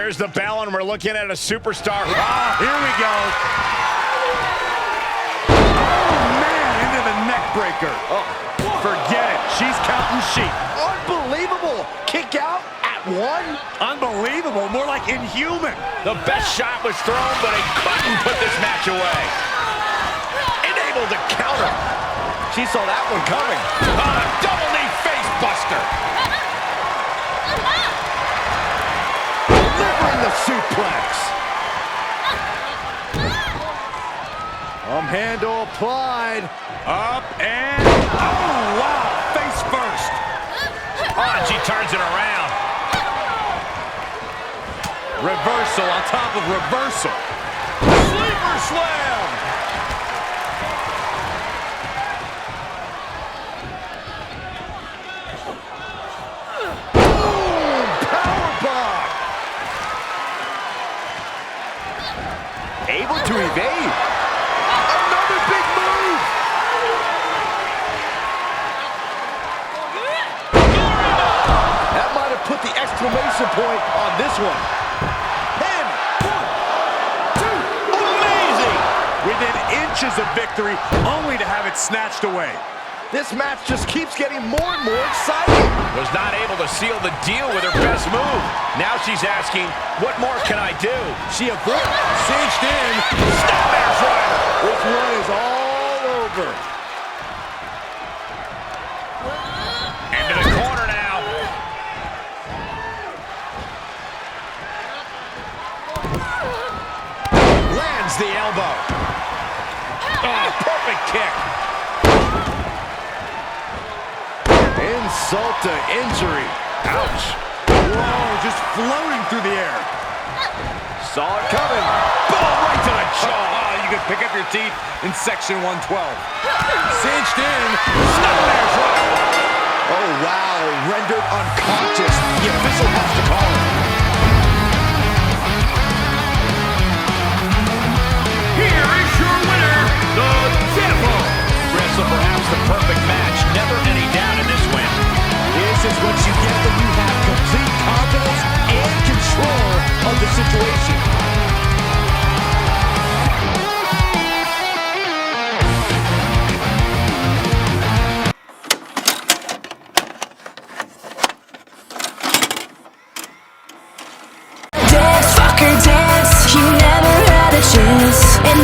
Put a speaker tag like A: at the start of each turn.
A: There's the bell, and we're looking at a superstar.
B: Oh, here we go. Oh, man, into the neck breaker. Oh, forget it. She's counting sheep.
C: Unbelievable. Kick out at one.
B: Unbelievable. More like inhuman.
A: The best shot was thrown, but he couldn't put this match away. Unable to counter.
C: She saw that one coming.
A: Double knee face buster.
C: Delivering the suplex. Handle applied.
B: Up and... Oh, wow. Face first.
A: Oh, and she turns it around.
B: Reversal on top of reversal. Sleeper slam.
C: Boom! Powerbomb. Able to evade. Another big move. That might have put the exclamation point on this one. Pin. 1, 2. Amazing.
B: Within inches of victory, only to have it snatched away.
C: This match just keeps getting more and more exciting.
A: Was not able to seal the deal with her best move. Now she's asking, what more can I do?
C: She avoided.
B: Cinched in.
A: Snapmare driver.
C: This one is all over.
A: Into the corner now. Lands the elbow. Oh, perfect kick.
C: Insult to injury.
A: Ouch.
B: Whoa, just floating through the air.
C: Saw it coming.
A: Boom, right to the jaw.
B: Oh, you could pick up your teeth in section 112. Cinched in.
A: Snapmare driver.
C: Oh, wow. Rendered unconscious. The official has to call it.
A: Here is your winner, the Devil. Wrestle perhaps the perfect match. Never any doubt in this win.
C: This is what you get when you have complete confidence and control of the situation.
D: Dance, fucker, dance. You never had a chance. And